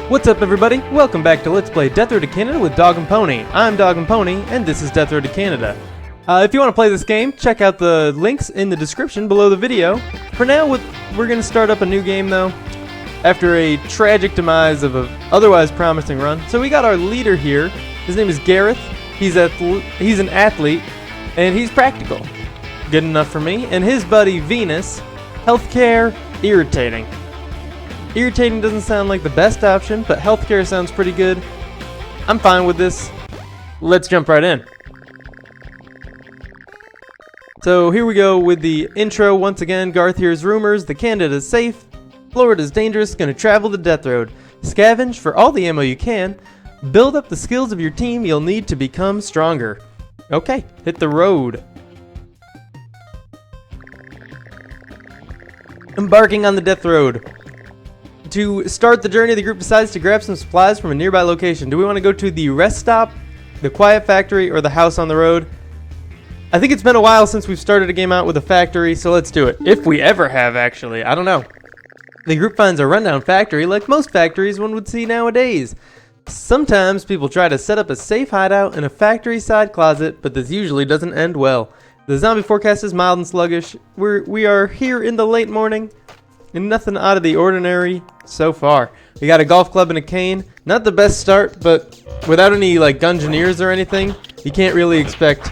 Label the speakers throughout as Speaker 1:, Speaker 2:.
Speaker 1: What's up, everybody? Welcome back to Let's Play Death Road to Canada with DogAndPony. I'm DogAndPony, and this is Death Road to Canada. If you want to play this game, check out the links in the description below the video. For now, we're going to start up a new game, though, after a tragic demise of an otherwise promising run. So we got our leader here. His name is Gareth. He's an athlete, and he's practical. Good enough for me. And his buddy, Venus, healthcare, irritating. Irritating doesn't sound like the best option, but healthcare sounds pretty good. I'm fine with this. Let's jump right in. So here we go with the intro. Once again, Garth hears rumors. The Canada's safe. Florida's dangerous. Gonna travel the death road. Scavenge for all the ammo you can. Build up the skills of your team you'll need to become stronger. Okay, hit the road. Embarking on the death road. To start the journey, the group decides to grab some supplies from a nearby location. Do we want to go to the rest stop, the quiet factory, or the house on the road? I think it's been a while since we've started a game out with a factory, so let's do it. If we ever have, actually. I don't know. The group finds a rundown factory like most factories one would see nowadays. Sometimes people try to set up a safe hideout in a factory side closet, but this usually doesn't end well. The zombie forecast is mild and sluggish. We are here in the late morning. And nothing out of the ordinary so far. We got a golf club and a cane. Not the best start, but without any like gungeoneers or anything, you can't really expect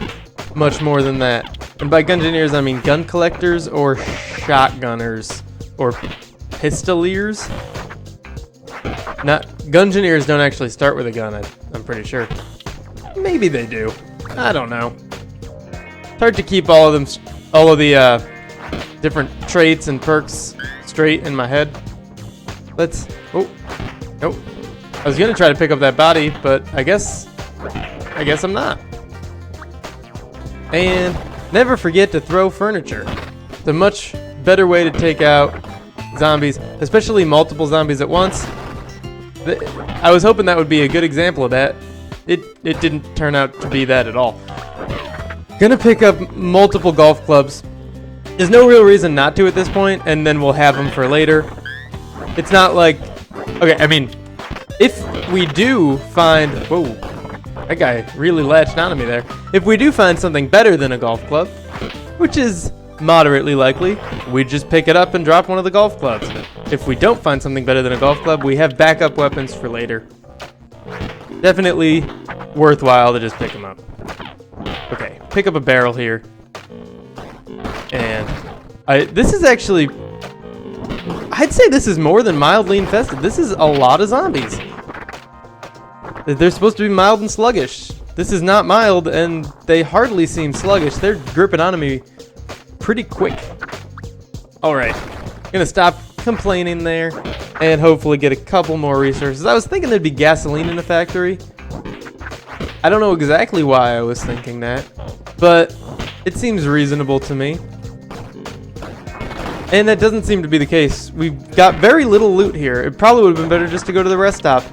Speaker 1: much more than that. And by gungeoneers, I mean gun collectors or shotgunners or pistoliers. Not gungeoneers don't actually start with a gun. I'm pretty sure. Maybe they do. I don't know. It's hard to keep all of the different traits and perks straight in my head. Oh, nope. I was gonna try to pick up that body, but I guess I'm not. And never forget to throw furniture. It's a much better way to take out zombies, especially multiple zombies at once. I was hoping that would be a good example of that. It didn't turn out to be that at all. Gonna pick up multiple golf clubs. There's no real reason not to at this point, and then we'll have them for later. It's not like... Okay, I mean, if we do find... Whoa, that guy really latched onto me there. If we do find something better than a golf club, which is moderately likely, we just pick it up and drop one of the golf clubs. If we don't find something better than a golf club, we have backup weapons for later. Definitely worthwhile to just pick them up. Okay, pick up a barrel here. And this is actually, I'd say this is more than mildly infested. This is a lot of zombies. They're supposed to be mild and sluggish. This is not mild, and they hardly seem sluggish. They're gripping onto me pretty quick. All right, gonna stop complaining there and hopefully get a couple more resources. I was thinking there'd be gasoline in the factory. I don't know exactly why I was thinking that, but it seems reasonable to me. And that doesn't seem to be the case. We've got very little loot here. It probably would have been better just to go to the rest stop.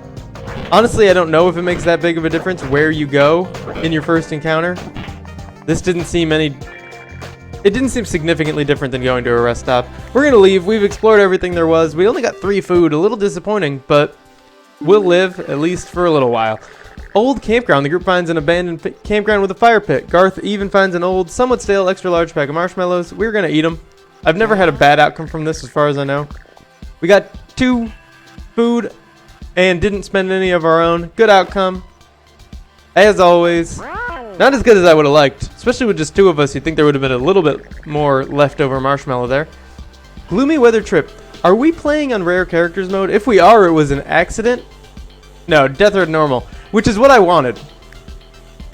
Speaker 1: Honestly, I don't know if it makes that big of a difference where you go in your first encounter. This didn't seem It didn't seem significantly different than going to a rest stop. We're gonna leave. We've explored everything there was. We only got 3 food. A little disappointing, but we'll live at least for a little while. Old campground. The group finds an abandoned campground with a fire pit. Garth even finds an old, somewhat stale, extra large pack of marshmallows. We're gonna eat them. I've never had a bad outcome from this as far as I know. We got 2 food and didn't spend any of our own. Good outcome. As always. Not as good as I would have liked. Especially with just 2 of us, you'd think there would have been a little bit more leftover marshmallow there. Gloomy weather trip. Are we playing on rare characters mode? If we are, it was an accident. No, death road normal. Which is what I wanted.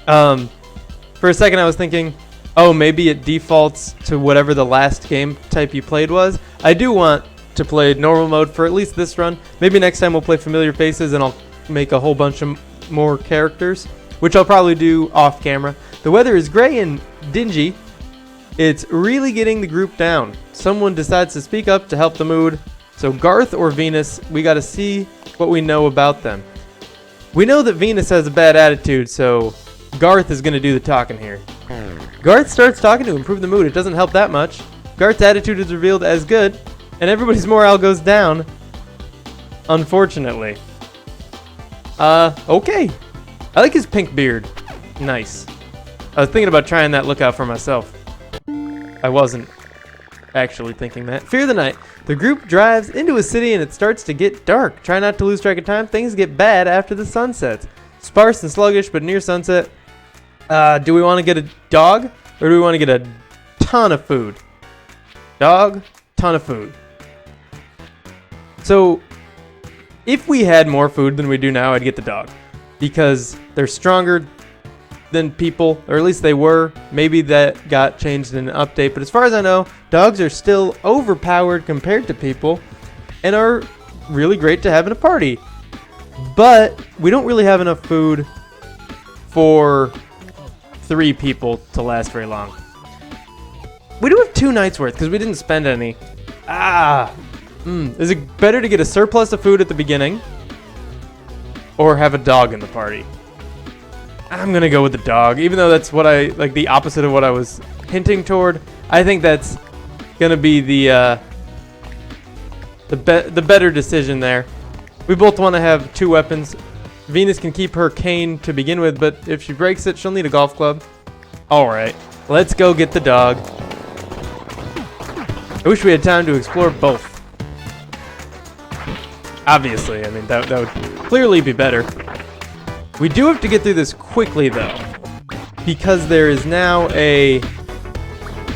Speaker 1: For a second I was thinking, oh, maybe it defaults to whatever the last game type you played was. I do want to play normal mode for at least this run. Maybe next time we'll play familiar faces and I'll make a whole bunch of more characters, which I'll probably do off camera. The weather is gray and dingy. It's really getting the group down. Someone decides to speak up to help the mood. So Garth or Venus, we gotta see what we know about them. We know that Venus has a bad attitude, so Garth is gonna do the talking here. Garth starts talking to improve the mood. It doesn't help that much. Garth's attitude is revealed as good, and everybody's morale goes down, unfortunately. Okay. I like his pink beard. Nice. I was thinking about trying that look out for myself. I wasn't actually thinking that. Fear the night. The group drives into a city and it starts to get dark. Try not to lose track of time. Things get bad after the sun sets. Sparse and sluggish, but near sunset. Do we want to get a dog? Or do we want to get a ton of food? Dog, ton of food. So, if we had more food than we do now, I'd get the dog. Because they're stronger than people, or at least they were. Maybe that got changed in an update, but as far as I know, dogs are still overpowered compared to people and are really great to have in a party. But we don't really have enough food for 3 people to last very long. We do have 2 nights worth because we didn't spend any. Is it better to get a surplus of food at the beginning or have a dog in the party? I'm gonna go with the dog, even though that's what I like, the opposite of what I was hinting toward. I think that's gonna be the better decision there. We both want to have 2 weapons. Venus can keep her cane to begin with, but if she breaks it, she'll need a golf club. All right, let's go get the dog. I wish we had time to explore both. Obviously, I mean that would clearly be better. We do have to get through this quickly, though, because there is now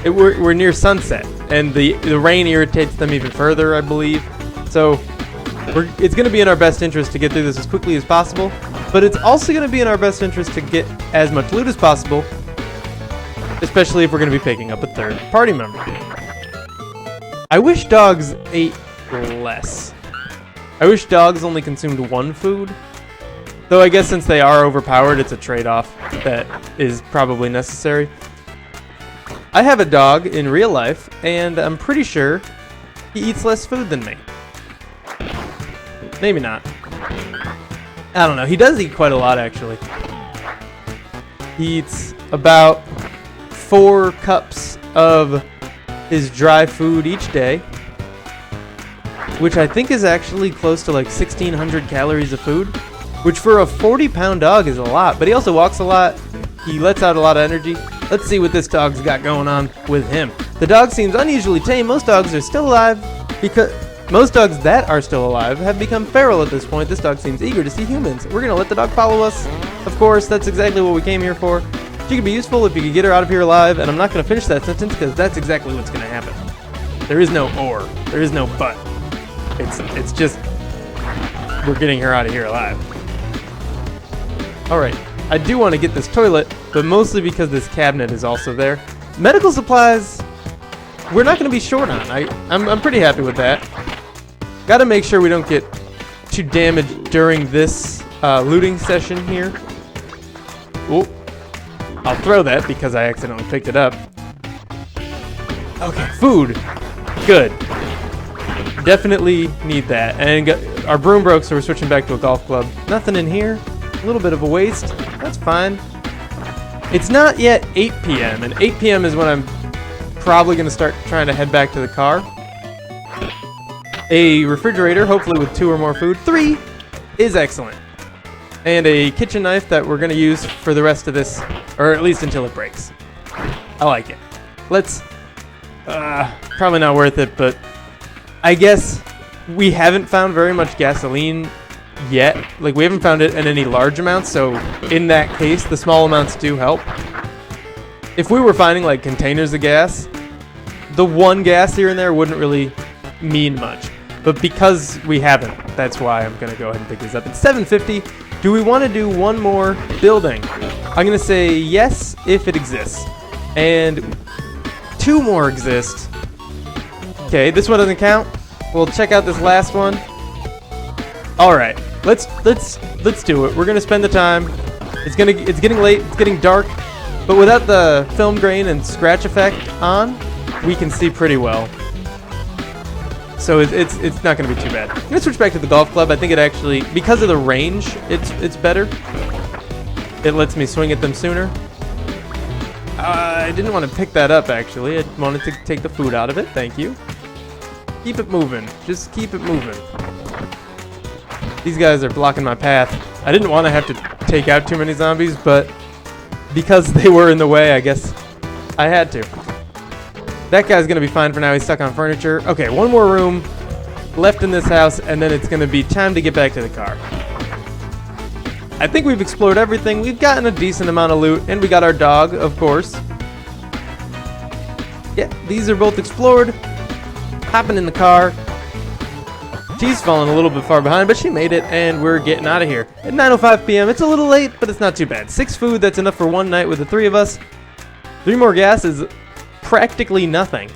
Speaker 1: we're near sunset, and the rain irritates them even further, I believe. So it's going to be in our best interest to get through this as quickly as possible, but it's also going to be in our best interest to get as much loot as possible, especially if we're going to be picking up a 3rd party member. I wish dogs ate less. I wish dogs only consumed 1 food. Though I guess since they are overpowered, it's a trade-off that is probably necessary. I have a dog in real life, and I'm pretty sure he eats less food than me. Maybe not. I don't know. He does eat quite a lot, actually. He eats about 4 cups of his dry food each day, which I think is actually close to like 1,600 calories of food. Which for a 40-pound dog is a lot, but he also walks a lot. He lets out a lot of energy. Let's see what this dog's got going on with him. The dog seems unusually tame. Most dogs are still alive because most dogs that are still alive have become feral at this point. This dog seems eager to see humans. We're gonna let the dog follow us. Of course, that's exactly what we came here for. She could be useful if you could get her out of here alive, and I'm not gonna finish that sentence because that's exactly what's gonna happen. There is no or. There is no but. It's just we're getting her out of here alive. Alright, I do want to get this toilet, but mostly because this cabinet is also there. Medical supplies, we're not going to be short on. I'm pretty happy with that. Got to make sure we don't get too damaged during this looting session here. Oh, I'll throw that because I accidentally picked it up. Okay, food. Good. Definitely need that. And our broom broke, so we're switching back to a golf club. Nothing in here. A little bit of a waste. That's fine. It's not yet 8 p.m. and 8 p.m. is when I'm probably going to start trying to head back to the car. A refrigerator, hopefully with 2 or more food. 3 is excellent. And a kitchen knife that we're going to use for the rest of this, or at least until it breaks. I like it. Let's... probably not worth it, but I guess we haven't found very much gasoline yet. Like, we haven't found it in any large amounts, so in that case, the small amounts do help. If we were finding, like, containers of gas, the 1 gas here and there wouldn't really mean much. But because we haven't, that's why I'm going to go ahead and pick this up. It's 7:50. Do we want to do 1 more building? I'm going to say yes if it exists. And 2 more exist. Okay, this one doesn't count. We'll check out this last one. All right. Let's do it. We're gonna spend the time. It's getting late. It's getting dark, but without the film grain and scratch effect on, we can see pretty well. So it's not gonna be too bad. I'm gonna switch back to the golf club. I think it actually, because of the range, it's better. It lets me swing at them sooner. I didn't want to pick that up actually. I wanted to take the food out of it. Thank you. Keep it moving. Just keep it moving. These guys are blocking my path. I didn't want to have to take out too many zombies, but because they were in the way, I guess I had to. That guy's going to be fine for now. He's stuck on furniture. Okay, one more room left in this house, and then it's going to be time to get back to the car. I think we've explored everything. We've gotten a decent amount of loot, and we got our dog, of course. Yeah, these are both explored. Hopping in the car. She's fallen a little bit far behind, but she made it, and we're getting out of here. At 9:05 p.m., it's a little late, but it's not too bad. 6 food, that's enough for one night with the 3 of us. 3 more gas is practically nothing.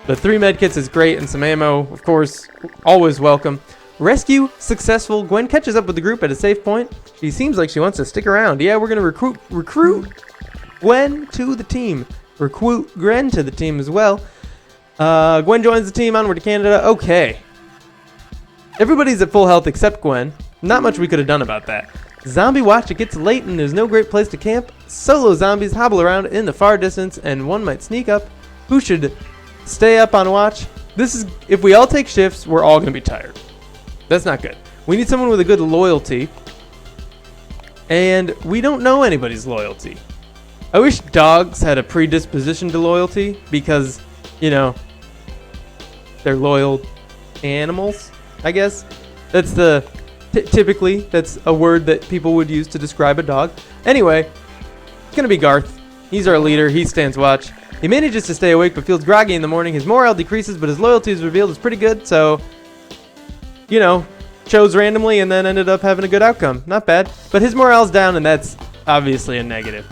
Speaker 1: The 3 medkits is great, and some ammo, of course, always welcome. Rescue successful. Gwen catches up with the group at a safe point. She seems like she wants to stick around. Yeah, we're going to recruit Gwen to the team. Recruit Gwen to the team as well. Gwen joins the team, onward to Canada. Okay. Everybody's at full health except Gwen. Not much we could have done about that. Zombie watch, it gets late and there's no great place to camp. Solo zombies hobble around in the far distance and one might sneak up. Who should stay up on watch? This is, if we all take shifts, we're all going to be tired. That's not good. We need someone with a good loyalty. And we don't know anybody's loyalty. I wish dogs had a predisposition to loyalty because, you know, they're loyal animals, I guess. That's the typically that's a word that people would use to describe a dog. Anyway, it's gonna be Garth. He's our leader. He stands watch. He manages to stay awake but feels groggy in the morning. His morale decreases, but his loyalty is revealed as pretty good. So, you know, chose randomly and then ended up having a good outcome. Not bad. But his morale's down, and that's obviously a negative.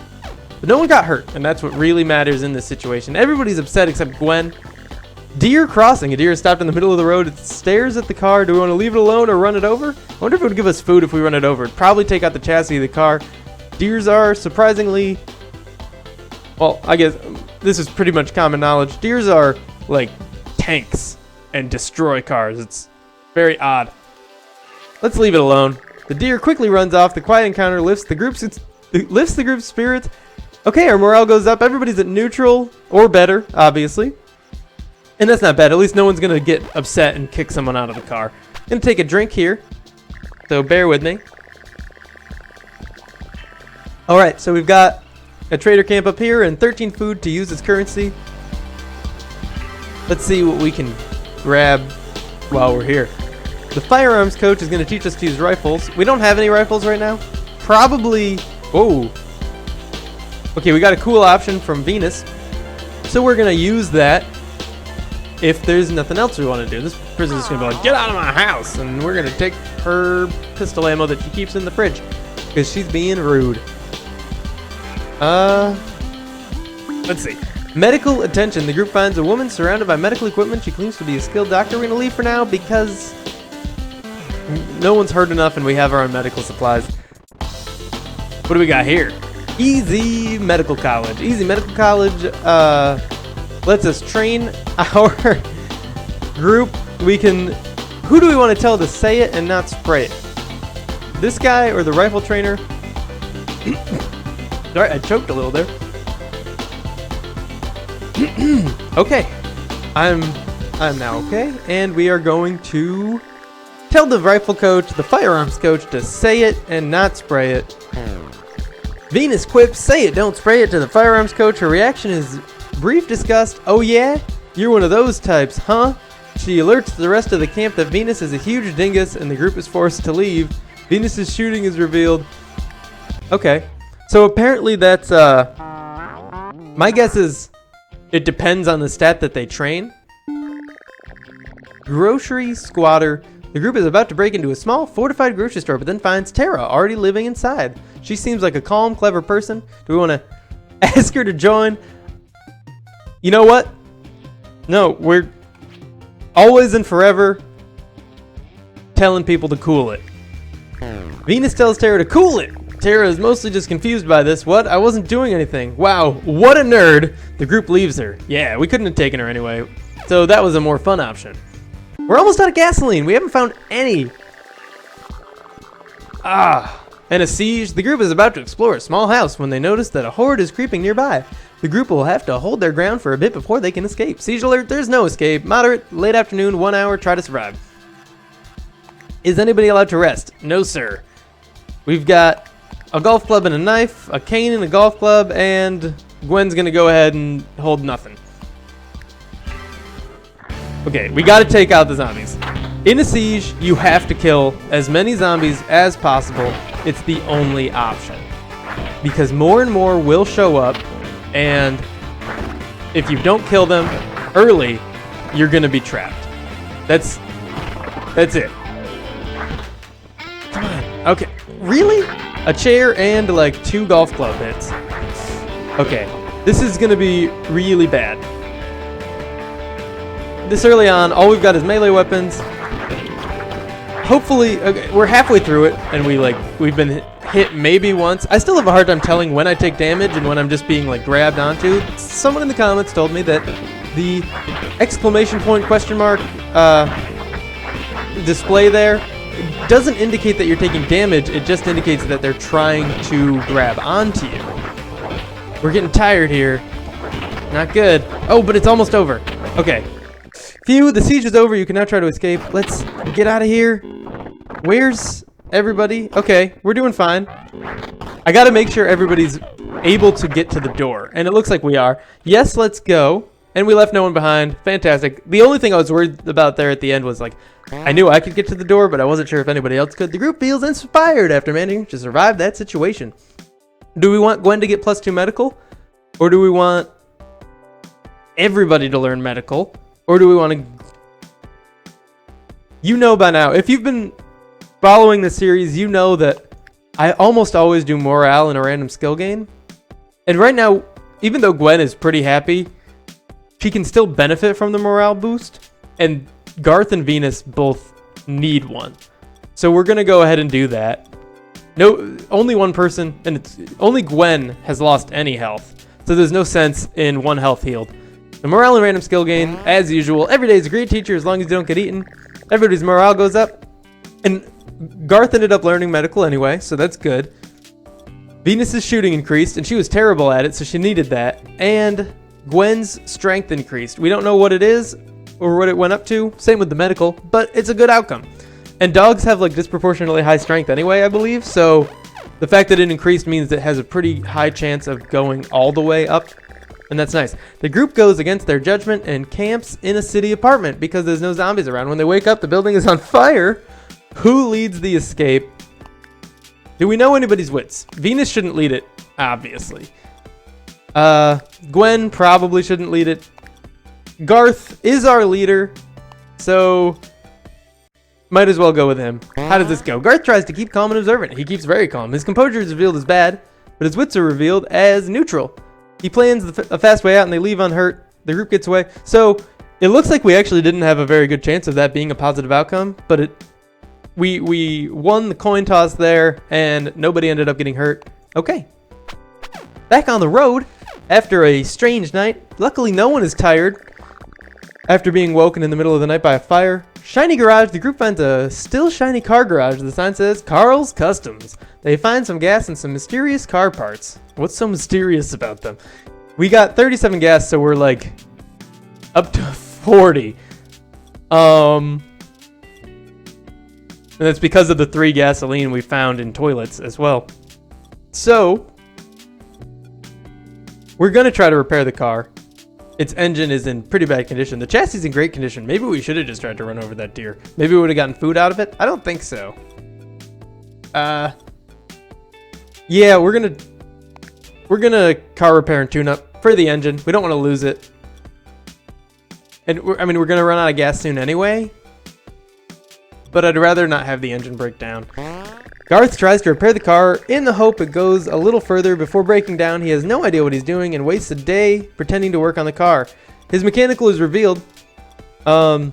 Speaker 1: But no one got hurt, and that's what really matters in this situation. Everybody's upset except Gwen. Deer crossing. A deer is stopped in the middle of the road. It stares at the car. Do we want to leave it alone or run it over? I wonder if it would give us food if we run it over. It'd probably take out the chassis of the car. Deers are surprisingly... Well, I guess this is pretty much common knowledge. Deers are like tanks and destroy cars. It's very odd. Let's leave it alone. The deer quickly runs off. The quiet encounter lifts the group's spirits. Okay, our morale goes up. Everybody's at neutral or better, obviously. And that's not bad. At least no one's going to get upset and kick someone out of the car. Going to take a drink here. So bear with me. Alright, so we've got a trader camp up here and 13 food to use as currency. Let's see what we can grab while we're here. The firearms coach is going to teach us to use rifles. We don't have any rifles right now. Probably... Whoa. Okay, we got a cool option from Venus. So we're going to use that if there's nothing else we want to do. This prisoner's going to be like, get out of my house. And we're going to take her pistol ammo that she keeps in the fridge because she's being rude. Let's see. Medical attention. The group finds a woman surrounded by medical equipment. She claims to be a skilled doctor. We're going to leave for now because no one's hurt enough and we have our own medical supplies. What do we got here? Easy Medical College. Easy Medical College lets us train our group. We can... Who do we want to tell to say it and not spray it? This guy or the rifle trainer? Sorry, I choked a little there. Okay. I'm now okay. And we are going to tell the rifle coach, the firearms coach, to say it and not spray it. Venus quips, say it, don't spray it to the firearms coach. Her reaction is brief disgust. Oh yeah? You're one of those types, huh? She alerts the rest of the camp that Venus is a huge dingus and the group is forced to leave. Venus's shooting is revealed. Okay. So apparently that's, my guess is it depends on the stat that they train. Grocery squatter. The group is about to break into a small, fortified grocery store, but then finds Tara already living inside. She seems like a calm, clever person. Do we want to ask her to join? You know what? No, we're always and forever telling people to cool it. Venus tells Tara to cool it. Tara is mostly just confused by this. What? I wasn't doing anything. Wow, what a nerd. The group leaves her. Yeah, we couldn't have taken her anyway. So that was a more fun option. We're almost out of gasoline. We haven't found any. And a siege. The group is about to explore a small house when they notice that a horde is creeping nearby. The group will have to hold their ground for a bit before they can escape. Siege alert, there's no escape. Moderate, late afternoon, 1 hour, try to survive. Is anybody allowed to rest? No, sir. We've got a golf club and a knife, a cane and a golf club, and Gwen's gonna go ahead and hold nothing. Okay, we gotta take out the zombies. In a siege, you have to kill as many zombies as possible. It's the only option. Because more and more will show up, and if you don't kill them early, you're gonna be trapped. That's it. Come on. Okay, really? A chair and like 2 golf club hits. Okay, this is gonna be really bad. This early on, all we've got is melee weapons. Hopefully, okay, we're halfway through it, and we've been hit maybe once. I still have a hard time telling when I take damage and when I'm just being like grabbed onto. Someone in the comments told me that the exclamation point question mark display there doesn't indicate that you're taking damage. It just indicates that they're trying to grab onto you. We're getting tired here. Not good. Oh, but it's almost over. Okay. Phew, the siege is over. You can now try to escape. Let's get out of here. Where's everybody? Okay, we're doing fine. I gotta make sure everybody's able to get to the door, and it looks like we are. Yes, let's go. And we left no one behind. Fantastic. The only thing I was worried about there at the end was like, I knew I could get to the door, but I wasn't sure if anybody else could. The group feels inspired after managing to survive that situation. Do we want Gwen to get +2 medical? Or do we want everybody to learn medical? Or do we want to... You know by now, if you've been following the series, you know that I almost always do morale and a random skill gain. And right now, even though Gwen is pretty happy, she can still benefit from the morale boost. And Garth and Venus both need one. So we're going to go ahead and do that. No, only one person, and only Gwen has lost any health. So there's no sense in 1 health healed. The morale and random skill gain, as usual. Every day is a great teacher as long as you don't get eaten. Everybody's morale goes up. And Garth ended up learning medical anyway, so that's good. Venus's shooting increased, and she was terrible at it, so she needed that. And Gwen's strength increased. We don't know what it is or what it went up to. Same with the medical, but it's a good outcome. And dogs have like disproportionately high strength anyway, I believe. So the fact that it increased means it has a pretty high chance of going all the way up. And that's nice. The group goes against their judgment and camps in a city apartment because there's no zombies around. When they wake up, the building is on fire. Who leads the escape? Do we know anybody's wits? Venus shouldn't lead it, obviously. Gwen probably shouldn't lead it. Garth is our leader, so might as well go with him. How does this go? Garth tries to keep calm and observant. He keeps very calm. His composure is revealed as bad, but his wits are revealed as neutral. He plans a fast way out and they leave unhurt. The group gets away. So it looks like we actually didn't have a very good chance of that being a positive outcome, but we won the coin toss there and nobody ended up getting hurt. Okay. Back on the road after a strange night. Luckily no one is tired after being woken in the middle of the night by a fire. Shiny garage. The group finds a still shiny car garage. The sign says Carl's Customs. They find some gas and some mysterious car parts. What's so mysterious about them? We got 37 gas, so we're like up to 40. And that's because of the 3 gasoline we found in toilets as well. So we're gonna try to repair the car. Its engine is in pretty bad condition. The chassis is in great condition. Maybe we should have just tried to run over that deer. Maybe we would have gotten food out of it. I don't think so. Yeah, we're gonna car repair and tune up for the engine. We don't want to lose it. And we're gonna run out of gas soon anyway. But I'd rather not have the engine break down. Garth tries to repair the car in the hope it goes a little further before breaking down. He has no idea what he's doing and wastes a day pretending to work on the car. His mechanical is revealed. So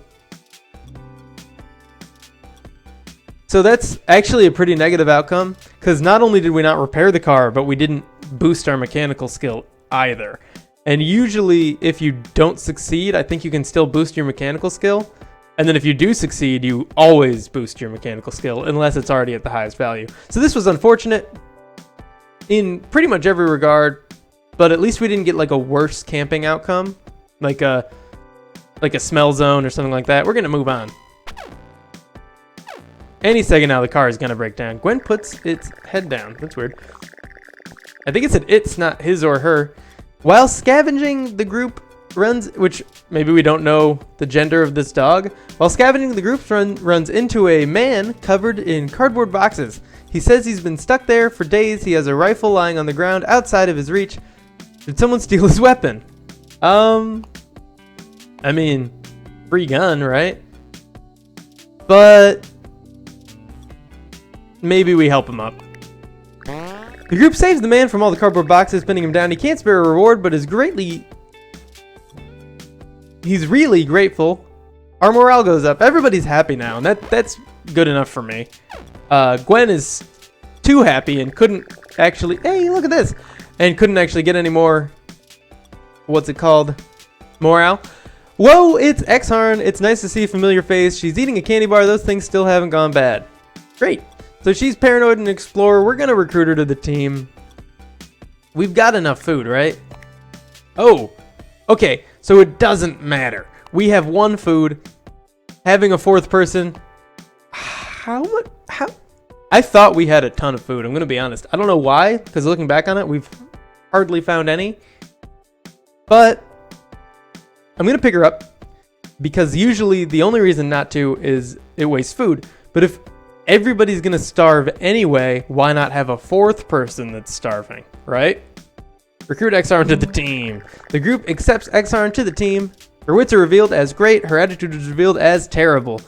Speaker 1: that's actually a pretty negative outcome because not only did we not repair the car, but we didn't boost our mechanical skill either. And usually if you don't succeed, I think you can still boost your mechanical skill. And then if you do succeed, you always boost your mechanical skill unless it's already at the highest value. So this was unfortunate in pretty much every regard, but at least we didn't get like a worse camping outcome, like a smell zone or something like that. We're gonna move on. Any second now, the car is gonna break down. Gwen puts its head down. That's weird. I think it said it's, not his or her. While scavenging, the group runs, which maybe we don't know the gender of this dog. While scavenging, the group runs into a man covered in cardboard boxes. He says he's been stuck there for days. He has a rifle lying on the ground outside of his reach. Did someone steal his weapon? I mean, free gun, right? But maybe we help him up. The group saves the man from all the cardboard boxes, pinning him down. He can't spare a reward, but he's really grateful. Our morale goes up. Everybody's happy now, and that's good enough for me. Gwen is too happy and couldn't actually... Hey, look at this! And couldn't actually get any more... What's it called? Morale. Whoa, it's Exarn. It's nice to see a familiar face. She's eating a candy bar. Those things still haven't gone bad. Great. So she's paranoid and explorer. We're going to recruit her to the team. We've got enough food, right? Oh, okay. So it doesn't matter. We have one food. Having a fourth person. How much? How? I thought we had a ton of food. I'm going to be honest. I don't know why, because looking back on it, we've hardly found any. But I'm going to pick her up because usually the only reason not to is it wastes food. But if everybody's going to starve anyway, why not have a fourth person that's starving, right? Recruit XR to the team. The group accepts XR to the team. Her wits are revealed as great. Her attitude is revealed as terrible.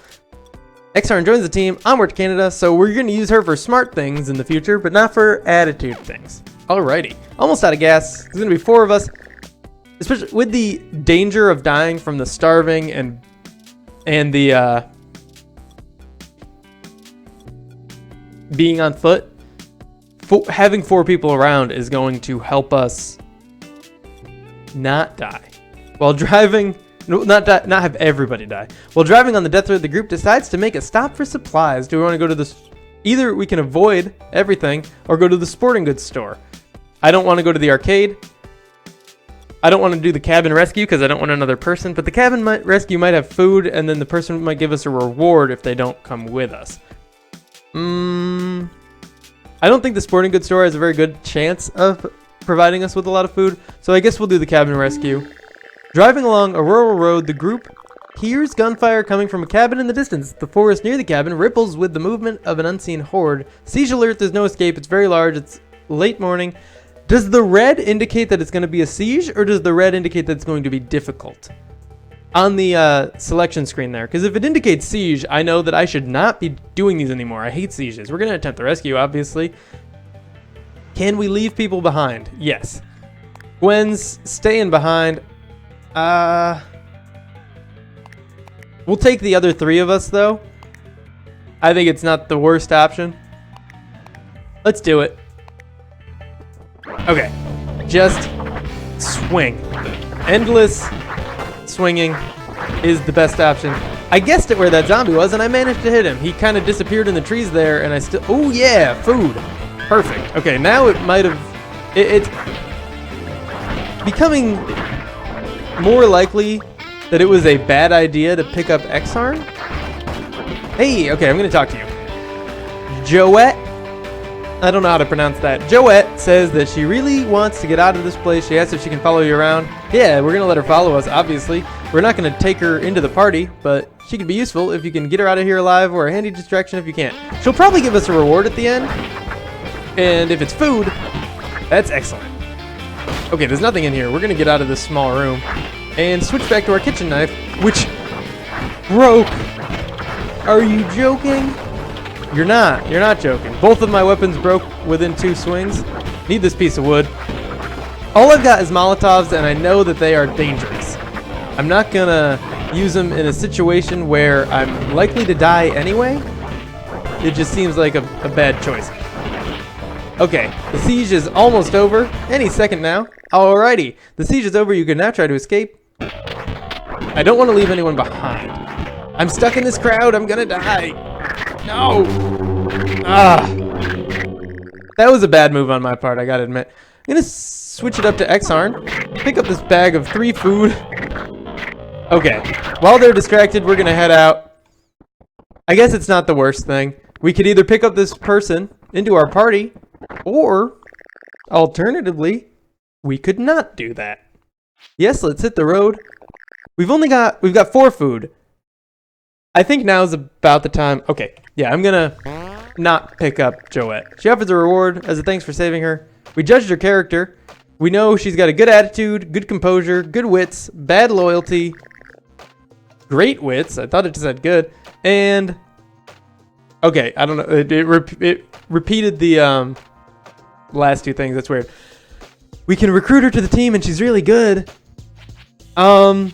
Speaker 1: XR joins the team. Onward to Canada. So we're going to use her for smart things in the future, but not for attitude things. Alrighty. Almost out of gas. There's going to be 4 of us. Especially with the danger of dying from the starving and the being on foot, having 4 people around is going to help us not die while driving. No, not have everybody die while driving on the death road. The group decides to make a stop for supplies. Do we want to go to this? Either we can avoid everything or go to the sporting goods store. I don't want to go to the arcade. I don't want to do the cabin rescue because I don't want another person. But the cabin rescue might have food, and then the person might give us a reward if they don't come with us. I don't think the sporting goods store has a very good chance of providing us with a lot of food, so I guess we'll do the cabin rescue. Driving along a rural road, the group hears gunfire coming from a cabin in the distance. The forest near the cabin ripples with the movement of an unseen horde. Siege alert, there's no escape. It's very large. It's late morning. Does the red indicate that it's going to be a siege, or does the red indicate that it's going to be difficult? On the selection screen there, because if it indicates siege, I know that I should not be doing these anymore. I hate sieges. We're going to attempt the rescue, obviously. Can we leave people behind? Yes. Gwen's staying behind. We'll take the other 3 of us, though. I think it's not the worst option. Let's do it. Okay. Just swing. Endless swinging is the best option. I guessed it where that zombie was, and I managed to hit him. He kind of disappeared in the trees there, and I still... Oh, yeah, food. Perfect. Okay, now it might have... It's becoming more likely that it was a bad idea to pick up Exarn. Hey, okay, I'm going to talk to you. Joette. I don't know how to pronounce that. Joette says that she really wants to get out of this place. She asks if she can follow you around. Yeah, we're going to let her follow us, obviously. We're not going to take her into the party, but she could be useful if you can get her out of here alive, or a handy distraction if you can't. She'll probably give us a reward at the end. And if it's food, that's excellent. Okay, there's nothing in here. We're going to get out of this small room and switch back to our kitchen knife, which broke. Are you joking? You're not. You're not joking. Both of my weapons broke within 2 swings. Need this piece of wood. All I've got is Molotovs, and I know that they are dangerous. I'm not going to use them in a situation where I'm likely to die anyway. It just seems like a bad choice. Okay, the siege is almost over. Any second now. Alrighty, the siege is over. You can now try to escape. I don't want to leave anyone behind. I'm stuck in this crowd. I'm gonna die. No. That was a bad move on my part, I gotta admit. I'm gonna switch it up to Exarn. Pick up this bag of 3 food. Okay, while they're distracted, we're gonna head out. I guess it's not the worst thing. We could either pick up this person into our party, or alternatively, we could not do that. Yes, let's hit the road. We've got 4 food. I think now is about the time. Okay, yeah, I'm gonna not pick up Joette. She offers a reward as a thanks for saving her. We judged her character. We know she's got a good attitude, good composure, good wits, bad loyalty, great wits. I thought it just said good. And okay, I don't know. It repeated the last 2 things. That's weird. We can recruit her to the team, and she's really good. You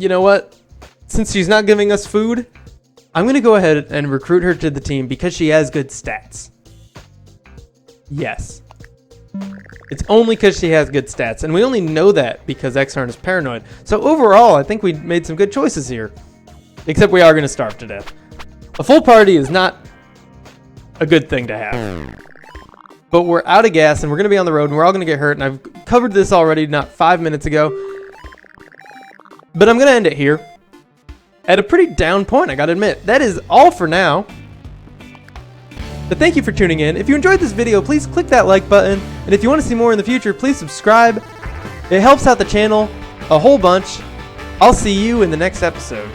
Speaker 1: know what? Since she's not giving us food, I'm going to go ahead and recruit her to the team because she has good stats. Yes. It's only because she has good stats, and we only know that because Exarn is paranoid. So overall, I think we made some good choices here. Except we are going to starve to death. A full party is not a good thing to have. But we're out of gas, and we're going to be on the road, and we're all going to get hurt, and I've covered this already not 5 minutes ago. But I'm going to end it here. At a pretty down point, I got to admit. That is all for now. But thank you for tuning in. If you enjoyed this video, please click that like button. And if you want to see more in the future, please subscribe. It helps out the channel a whole bunch. I'll see you in the next episode.